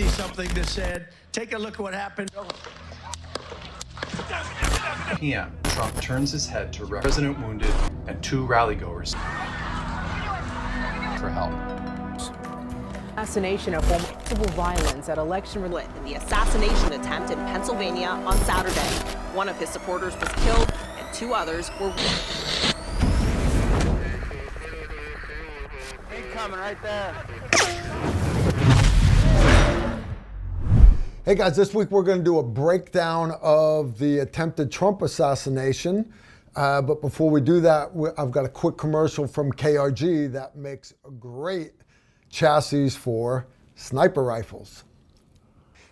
see something that said, take a look at what happened. PM, Trump turns his head to President wounded and 2 rallygoers for help. Assassination of multiple violence at election in the assassination attempt in Pennsylvania on Saturday. One of his supporters was killed and 2 others were wounded. Coming right there. Hey guys, this week we're going to do a breakdown of the attempted Trump assassination. But before we do that, I've got a quick commercial from KRG that makes a great chassis for sniper rifles.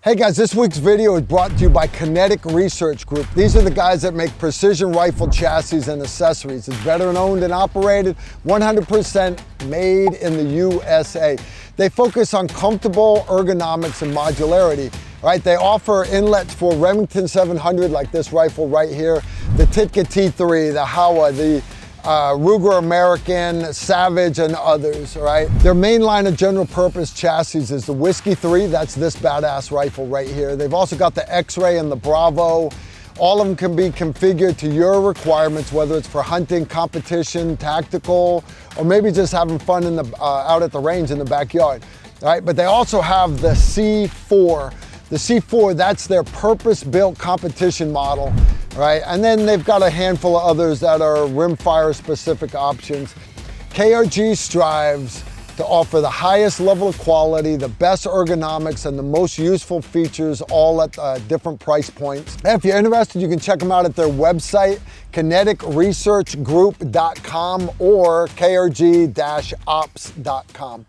Hey guys, this week's video is brought to you by Kinetic Research Group. These are the guys that make precision rifle chassis and accessories. It's veteran owned and operated, 100% made in the USA. They focus on comfortable ergonomics and modularity. Right, they offer inlets for Remington 700 like this rifle right here, the Tikka T3, the Howa, the Ruger American, Savage, and others, right? Their main line of general purpose chassis is the Whiskey 3, that's this badass rifle right here. They've also got the X-Ray and the Bravo. All of them can be configured to your requirements, whether it's for hunting, competition, tactical, or maybe just having fun in the, out at the range in the backyard, right? But they also have the C4. The C4, that's their purpose-built competition model, right? And then they've got a handful of others that are rimfire specific options. KRG strives to offer the highest level of quality, the best ergonomics, and the most useful features, all at different price points. And if you're interested, you can check them out at their website, kineticresearchgroup.com or krg-ops.com.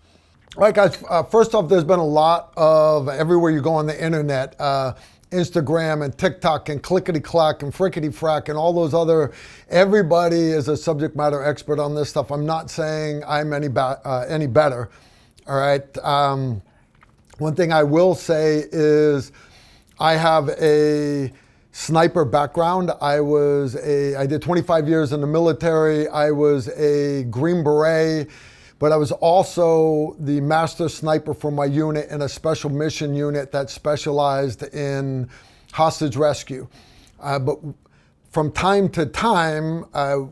All right, guys, first off, there's been a lot of, everywhere you go on the internet, Instagram and TikTok and clickety-clack and frickety-frack and all those other, everybody is a subject matter expert on this stuff. I'm not saying I'm any better, all right? One thing I will say is I have a sniper background. I did 25 years in the military. I was a Green Beret. But I was also the master sniper for my unit in a special mission unit that specialized in hostage rescue. But from time to time,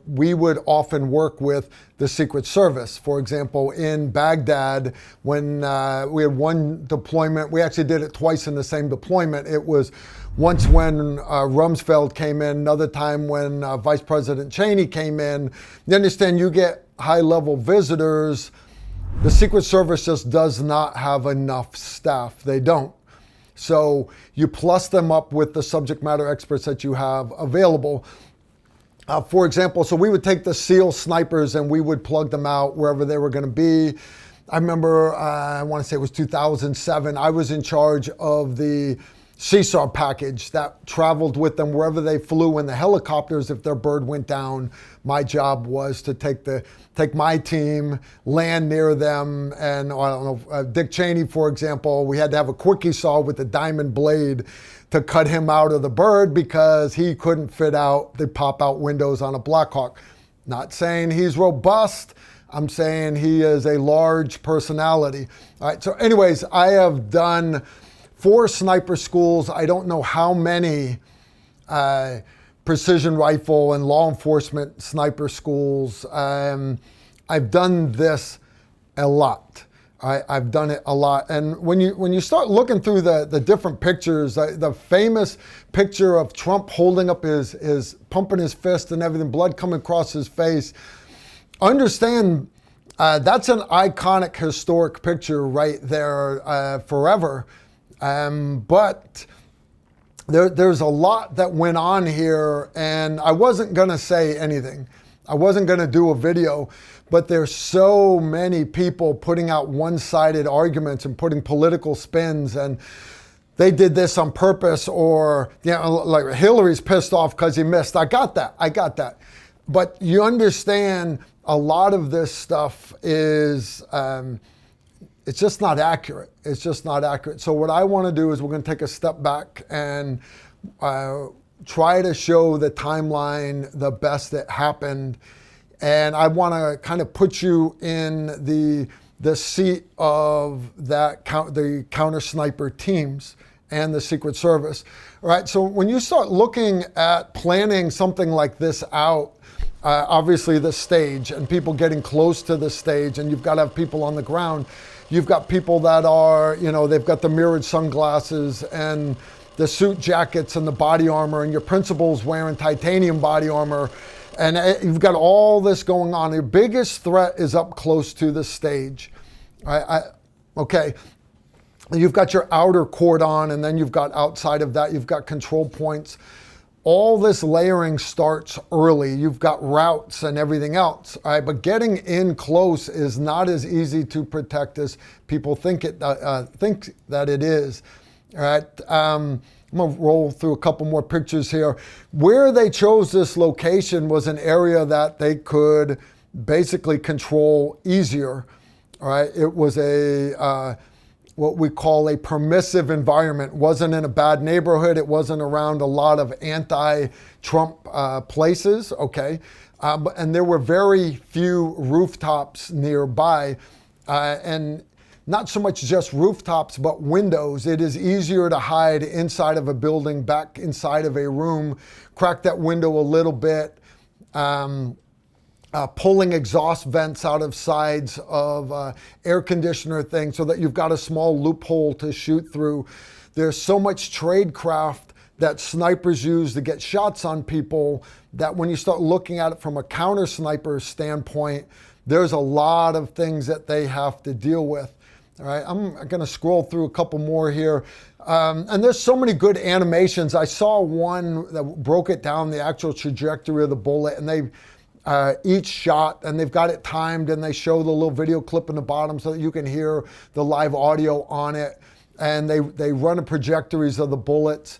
we would often work with the Secret Service. For example, in Baghdad, when we had one deployment, we actually did it twice in the same deployment. It was once when Rumsfeld came in, another time when Vice President Cheney came in. You understand, you get high-level visitors, the Secret Service just does not have enough staff. They don't. So you plus them up with the subject matter experts that you have available. For example, so we would take the SEAL snipers and we would plug them out wherever they were going to be. I remember, I want to say it was 2007, I was in charge of the CSAR package that traveled with them wherever they flew in the helicopters. If their bird went down, my job was to take my team, land near them, and I don't know, Dick Cheney, for example, we had to have a quickie saw with a diamond blade to cut him out of the bird because he couldn't fit out the pop-out windows on a Blackhawk. Not saying he's robust, I'm saying he is a large personality. All right, so anyways, I have done 4 sniper schools. I don't know how many precision rifle and law enforcement sniper schools. I've done this a lot. I've done it a lot. And when you start looking through the different pictures, the famous picture of Trump holding up his pumping his fist and everything, blood coming across his face, understand that's an iconic historic picture right there forever. But there's a lot that went on here, and I wasn't going to say anything. I wasn't going to do a video, but there's so many people putting out one-sided arguments and putting political spins, and they did this on purpose, or, you know, like Hillary's pissed off because he missed. I got that. But you understand a lot of this stuff is, it's just not accurate. It's just not accurate. So what I want to do is we're going to take a step back and try to show the timeline the best that happened. And I want to kind of put you in the the seat of the counter sniper teams and the Secret Service. All right, so when you start looking at planning something like this out, obviously the stage and people getting close to the stage, and you've got to have people on the ground. You've got people that are, they've got the mirrored sunglasses and the suit jackets and the body armor, and your principal's wearing titanium body armor, and you've got all this going on. Your biggest threat is up close to the stage. Okay. You've got your outer cordon, and then you've got outside of that, you've got control points. All this layering starts early. You've got routes and everything else. All right, but getting in close is not as easy to protect as people think that it is. All right, I'm gonna roll through a couple more pictures here. Where they chose this location was an area that they could basically control easier. All right, it was what we call a permissive environment. It wasn't in a bad neighborhood. It wasn't around a lot of anti-Trump places, okay? And there were very few rooftops nearby. And not so much just rooftops, but windows. It is easier to hide inside of a building, back inside of a room, crack that window a little bit, pulling exhaust vents out of sides of air conditioner things so that you've got a small loophole to shoot through. There's so much tradecraft that snipers use to get shots on people that when you start looking at it from a counter sniper standpoint, there's a lot of things that they have to deal with. All right, I'm going to scroll through a couple more here. And there's so many good animations. I saw one that broke it down, the actual trajectory of the bullet, and they each shot, and they've got it timed, and they show the little video clip in the bottom so that you can hear the live audio on it. And they run the trajectories of the bullets.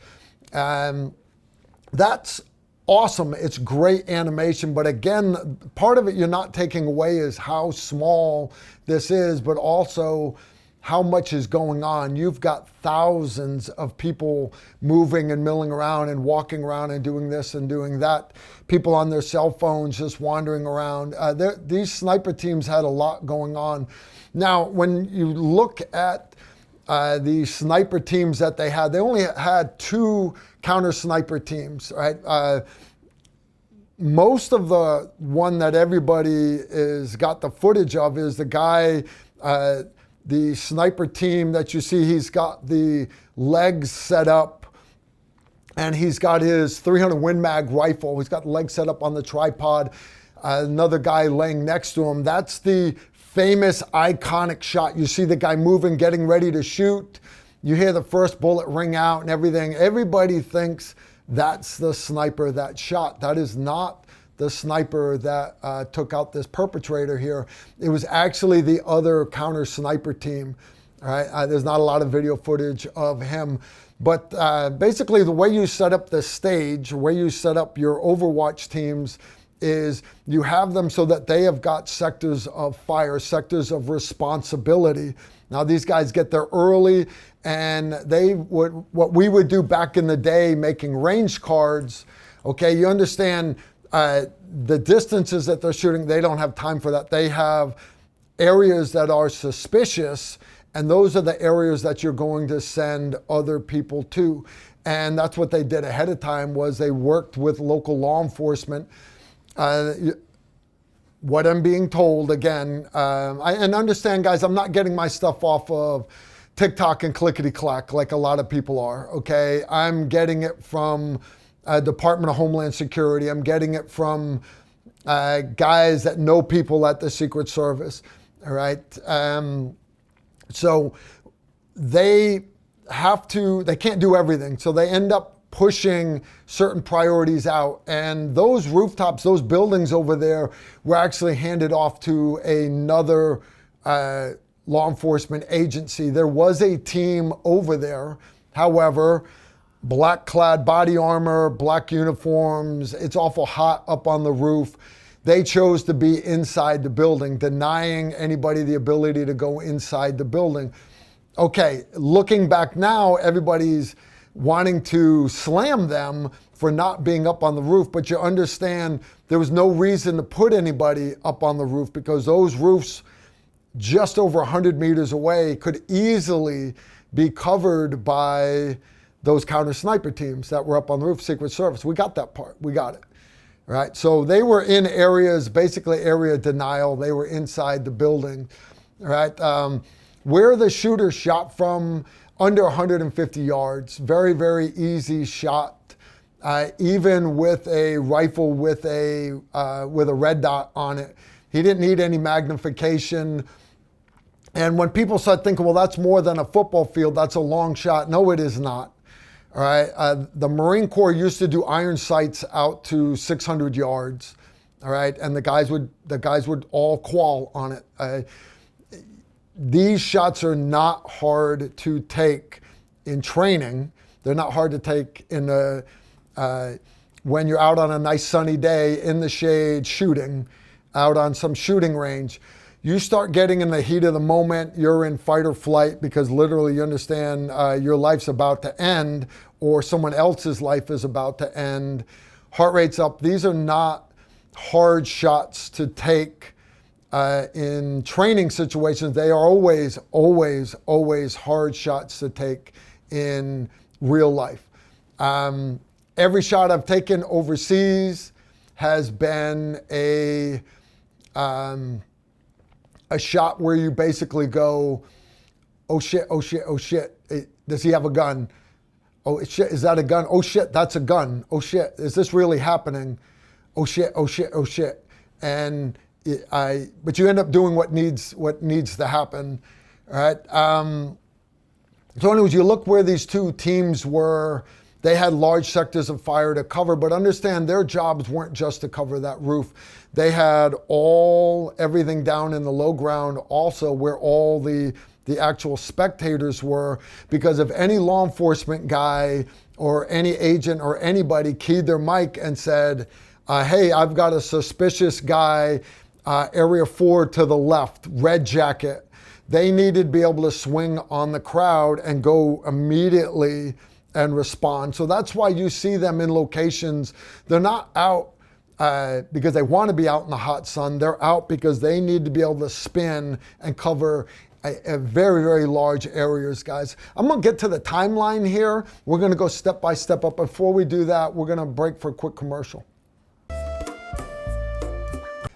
That's awesome. It's great animation. But again, part of it you're not taking away is how small this is, but also how much is going on. You've got thousands of people moving and milling around and walking around and doing this and doing that. People on their cell phones just wandering around. These sniper teams had a lot going on. Now, when you look at the sniper teams that they only had 2 counter sniper teams, right? Most of the one that everybody is got the footage of is the guy, the sniper team that you see. He's got the legs set up, and he's got his 300 Win Mag rifle. He's got the legs set up on the tripod. Another guy laying next to him. That's the famous iconic shot. You see the guy moving, getting ready to shoot. You hear the first bullet ring out and everything. Everybody thinks that's the sniper that shot. That is not the sniper that took out this perpetrator here. It was actually the other counter sniper team. All right, there's not a lot of video footage of him. But basically the way you set up the stage, the way you set up your Overwatch teams is you have them so that they have got sectors of fire, sectors of responsibility. Now these guys get there early, and what we would do back in the day making range cards, okay, you understand the distances that they're shooting, they don't have time for that. They have areas that are suspicious, and those are the areas that you're going to send other people to. And that's what they did ahead of time, was they worked with local law enforcement. What I'm being told, again, and understand, guys, I'm not getting my stuff off of TikTok and clickety-clack like a lot of people are, okay? I'm getting it from Department of Homeland Security. I'm getting it from guys that know people at the Secret Service, all right? So they can't do everything. So they end up pushing certain priorities out. And those rooftops, those buildings over there were actually handed off to another law enforcement agency. There was a team over there. However, black clad body armor, black uniforms, it's awful hot up on the roof. They chose to be inside the building, denying anybody the ability to go inside the building. Okay, looking back now, everybody's wanting to slam them for not being up on the roof, but you understand there was no reason to put anybody up on the roof because those roofs just over 100 meters away could easily be covered by those counter sniper teams that were up on the roof, Secret Service. We got that part. We got it. Right? So they were in areas, basically area denial. They were inside the building. Right? Where the shooter shot from, under 150 yards. Very, very easy shot. Even with a rifle with a red dot on it. He didn't need any magnification. And when people start thinking, well, that's more than a football field, that's a long shot. No, it is not. All right. The Marine Corps used to do iron sights out to 600 yards. All right. And the guys would all qual on it. These shots are not hard to take in training. They're not hard to take in when you're out on a nice sunny day in the shade shooting, out on some shooting range. You start getting in the heat of the moment, you're in fight or flight because literally you understand your life's about to end or someone else's life is about to end. Heart rate's up. These are not hard shots to take in training situations. They are always, always, always hard shots to take in real life. Every shot I've taken overseas has been a shot where you basically go, oh shit, oh shit, oh shit. Does he have a gun? Oh shit, is that a gun? Oh shit, that's a gun. Oh shit, is this really happening? Oh shit, oh shit, oh shit. And but you end up doing what needs to happen, all right? So anyways, you look where these two teams were. They had large sectors of fire to cover, but understand their jobs weren't just to cover that roof. They had everything down in the low ground also where all the actual spectators were, because if any law enforcement guy or any agent or anybody keyed their mic and said, hey, I've got a suspicious guy, area 4 to the left, red jacket, they needed to be able to swing on the crowd and go immediately and respond. So that's why you see them in locations. They're not out because they want to be out in the hot sun. They're out because they need to be able to spin and cover a very, very large areas, guys. I'm going to get to the timeline here. We're going to go step by step up. Before we do that, we're going to break for a quick commercial.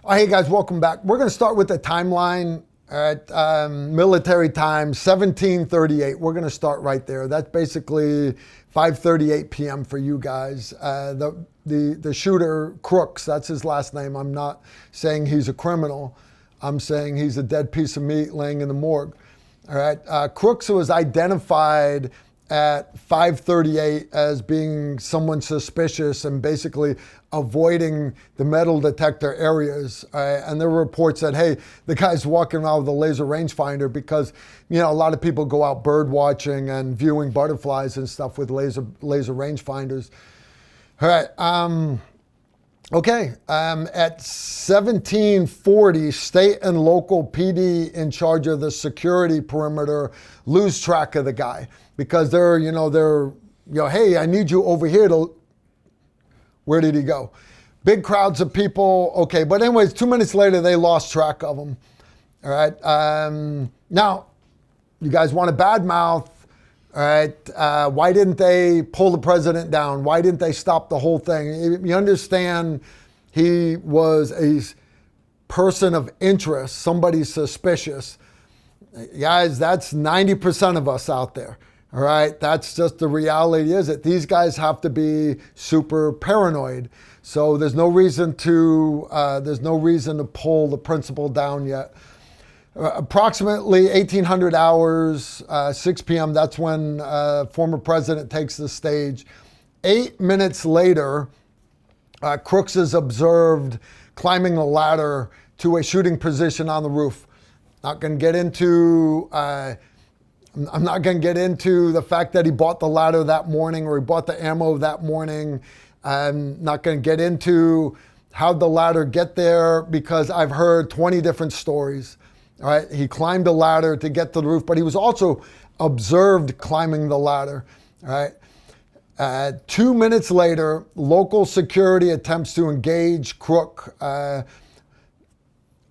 Hey guys, welcome back. We're going to start with the timeline. All right, military time, 1738. We're going to start right there. That's basically 5:38 p.m. for you guys. The shooter, Crooks, that's his last name. I'm not saying he's a criminal. I'm saying he's a dead piece of meat laying in the morgue. All right, Crooks was identified at 5:38 as being someone suspicious and basically avoiding the metal detector areas. And there were reports that, hey, the guy's walking around with a laser rangefinder because, you know, a lot of people go out bird watching and viewing butterflies and stuff with laser rangefinders. All right. Okay. At 1740, state and local PD in charge of the security perimeter lose track of the guy because they're, hey, I need you over here to. Where did he go? Big crowds of people. Okay, but anyways, 2 minutes later, they lost track of him. All right. Now, you guys want to badmouth. All right. Why didn't they pull the president down? Why didn't they stop the whole thing? You understand he was a person of interest, somebody suspicious. Guys, that's 90% of us out there. All right, that's just the reality, is it? These guys have to be super paranoid. So there's no reason to pull the principal down yet. Approximately 1800 hours, 6 p.m. That's when former president takes the stage. 8 minutes later, Crooks is observed climbing the ladder to a shooting position on the roof. Not going to get into. I'm not going to get into the fact that he bought the ladder that morning or he bought the ammo that morning. I'm not going to get into how'd the ladder get there because I've heard 20 different stories. All right, he climbed a ladder to get to the roof, but he was also observed climbing the ladder. All right. 2 minutes later, local security attempts to engage Crook.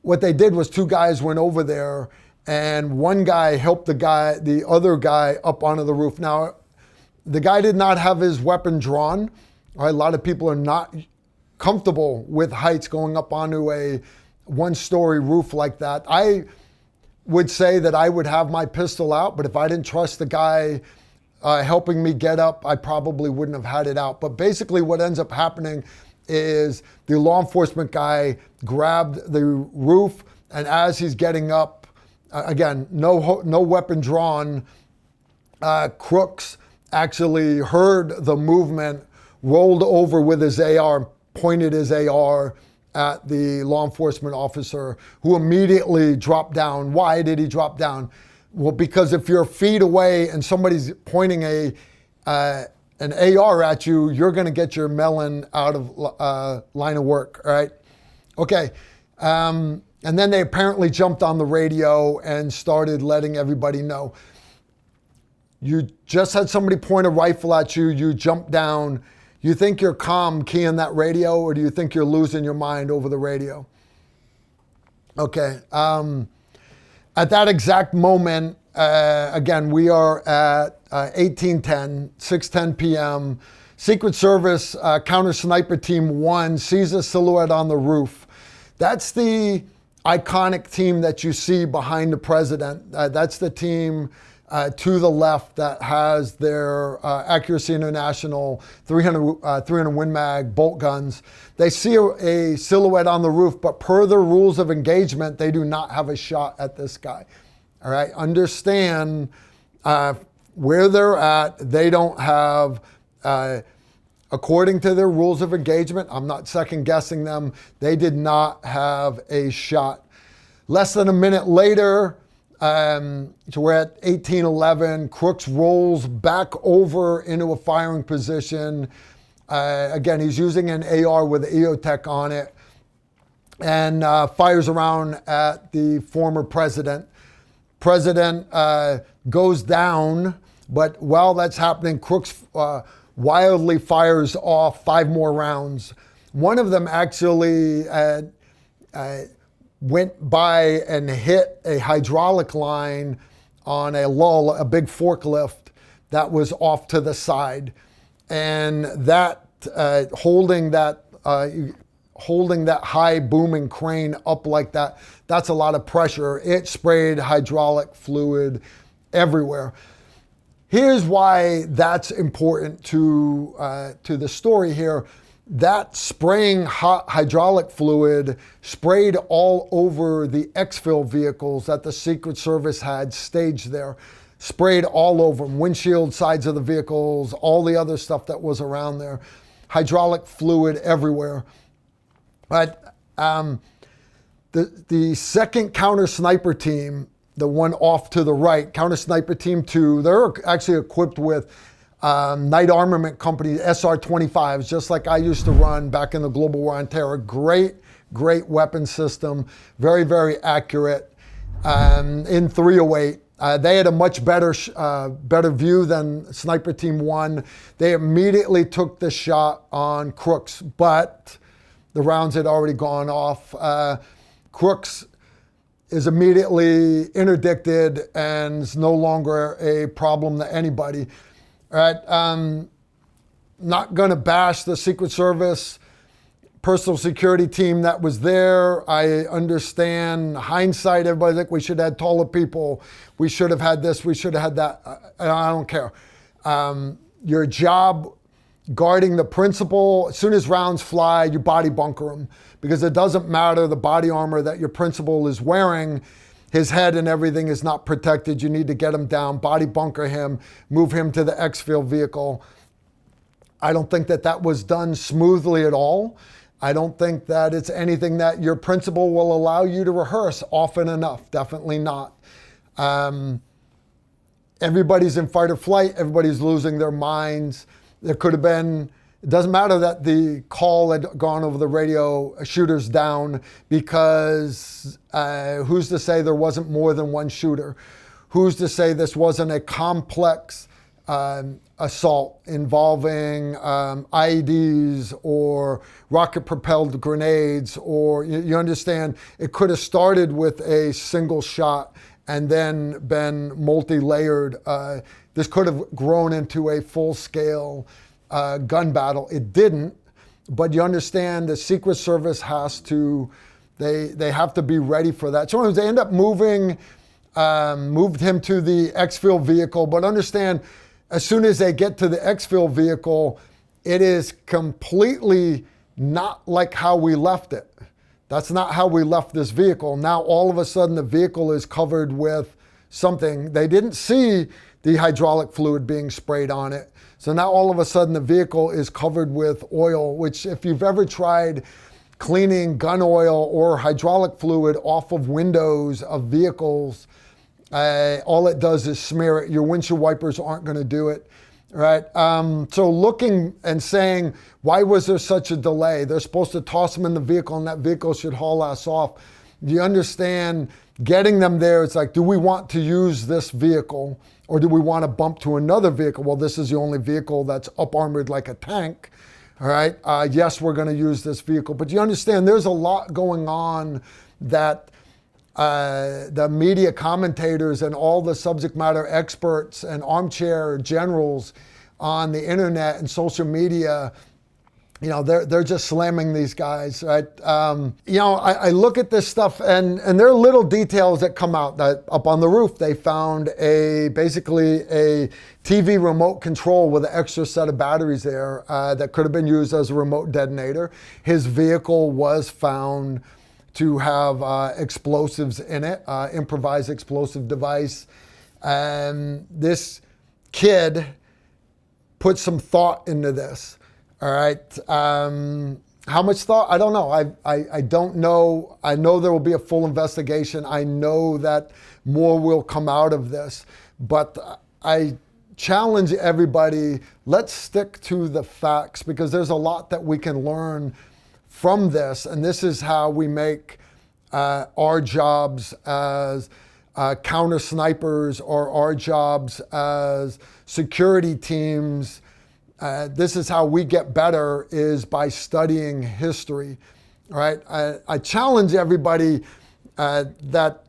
what they did was two guys went over there, and one guy helped the other guy up onto the roof. Now, the guy did not have his weapon drawn. All right, a lot of people are not comfortable with heights going up onto a one-story roof like that. I would say that I would have my pistol out, but if I didn't trust the guy helping me get up, I probably wouldn't have had it out. But basically what ends up happening is the law enforcement guy grabbed the roof, and as he's getting up, again, no weapon drawn, Crooks actually heard the movement, rolled over with his AR, pointed his AR at the law enforcement officer, who immediately dropped down. Why did he drop down? Well, because if you're feet away and somebody's pointing an AR at you, you're going to get your melon out of line of work, all right? Okay. And then they apparently jumped on the radio and started letting everybody know. You just had somebody point a rifle at you, you jumped down. You think you're calm keying that radio, or do you think you're losing your mind over the radio? Okay. At that exact moment, again, we are at 1810, 6:10 p.m. Secret Service Counter Sniper Team 1 sees a silhouette on the roof. That's the iconic team that you see behind the president. That's the team to the left that has their Accuracy International 300 Win Mag bolt guns. They see a silhouette on the roof, but per the rules of engagement, they do not have a shot at this guy. All right, understand where they're at. They don't have, according to their rules of engagement, I'm not second guessing them, they did not have a shot. Less than a minute later, so we're at 1811. Crooks rolls back over into a firing position. Again, he's using an AR with EOTech on it, and fires around at the former president. President goes down, but while that's happening, Crooks wildly fires off 5 more rounds. One of them actually went by and hit a hydraulic line on a lull, a big forklift that was off to the side. And that, holding that high booming crane up like that, that's a lot of pressure. It sprayed hydraulic fluid everywhere. Here's why that's important to the story here. That spraying hot hydraulic fluid sprayed all over the exfil vehicles that the Secret Service had staged there. Sprayed all over them, windshield, sides of the vehicles, all the other stuff that was around there. Hydraulic fluid everywhere. But the second counter sniper team, the one off to the right, counter sniper team 2, they're actually equipped with Night Armament Company SR-25s, just like I used to run back in the Global War on Terror. Great weapon system, very, very accurate. In 308, they had a much better view than Sniper Team 1. They immediately took the shot on Crooks, but the rounds had already gone off. Crooks is immediately interdicted and is no longer a problem to anybody. All right, not going to bash the Secret Service personal security team that was there. I understand hindsight. Everybody's like, we should have had taller people. We should have had this. We should have had that. I don't care. Your job guarding the principal, as soon as rounds fly, you body bunker them, because it doesn't matter the body armor that your principal is wearing. His head and everything is not protected. You need to get him down, body bunker him, move him to the exfil vehicle. I don't think that was done smoothly at all. I don't think that it's anything that your principal will allow you to rehearse often enough. Definitely not. Everybody's in fight or flight. Everybody's losing their minds. There could have been, it doesn't matter that the call had gone over the radio, shooters down, because who's to say there wasn't more than one shooter? Who's to say this wasn't a complex assault involving IEDs or rocket-propelled grenades, or you understand, it could have started with a single shot and then been multi-layered. This could have grown into a full-scale gun battle. It didn't, but you understand the Secret Service has to, they have to be ready for that. So they end up moved him to the exfil vehicle, but understand, as soon as they get to the exfil vehicle, it is completely not like how we left it. That's not how we left this vehicle. Now, all of a sudden, the vehicle is covered with something. They didn't see the hydraulic fluid being sprayed on it. So now, all of a sudden, the vehicle is covered with oil, which if you've ever tried cleaning gun oil or hydraulic fluid off of windows of vehicles, all it does is smear it. Your windshield wipers aren't going to do it, right? So looking and saying, why was there such a delay? They're supposed to toss them in the vehicle and that vehicle should haul ass off. You understand, getting them there, it's like, do we want to use this vehicle or do we want to bump to another vehicle? Well, this is the only vehicle that's up armored like a tank, all right? Yes, we're going to use this vehicle, but you understand there's a lot going on that the media commentators and all the subject matter experts and armchair generals on the internet and social media, you know, they're just slamming these guys, right? You know, I look at this stuff and there are little details that come out. That up on the roof, they found basically a TV remote control with an extra set of batteries there that could have been used as a remote detonator. His vehicle was found to have explosives in it, improvised explosive device. And this kid put some thought into this, all right? How much thought? I don't know. I don't know. I know there will be a full investigation. I know that more will come out of this, but I challenge everybody, let's stick to the facts, because there's a lot that we can learn from this, and this is how we make our jobs as counter snipers or our jobs as security teams. This is how we get better, is by studying history, right? I challenge everybody that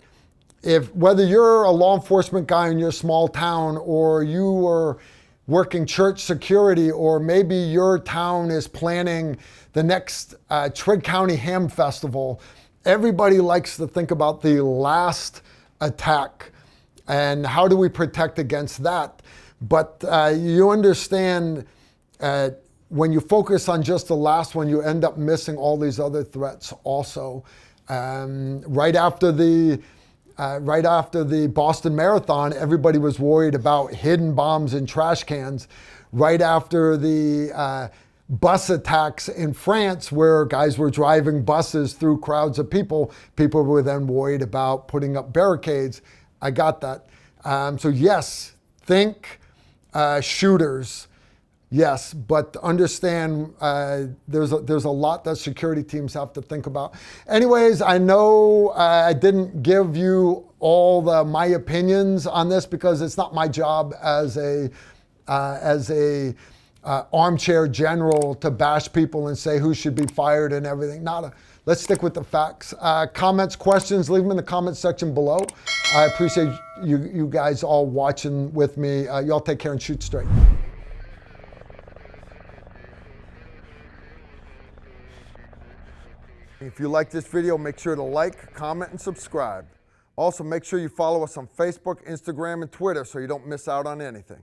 whether you're a law enforcement guy in your small town, or you are working church security, or maybe your town is planning the next Trigg County Ham Festival, everybody likes to think about the last attack and how do we protect against that. But you understand, when you focus on just the last one, you end up missing all these other threats also. Right after the Boston Marathon, everybody was worried about hidden bombs in trash cans. Right after the bus attacks in France, where guys were driving buses through crowds of people, people were then worried about putting up barricades. I got that. So yes, think shooters. Yes, but understand there's a lot that security teams have to think about. Anyways, I know I didn't give you all my opinions on this, because it's not my job as a armchair general to bash people and say who should be fired and everything. Let's stick with the facts. Comments, questions, leave them in the comments section below. I appreciate you guys all watching with me. Y'all take care and shoot straight. If you like this video, make sure to like, comment, and subscribe. Also, make sure you follow us on Facebook, Instagram, and Twitter so you don't miss out on anything.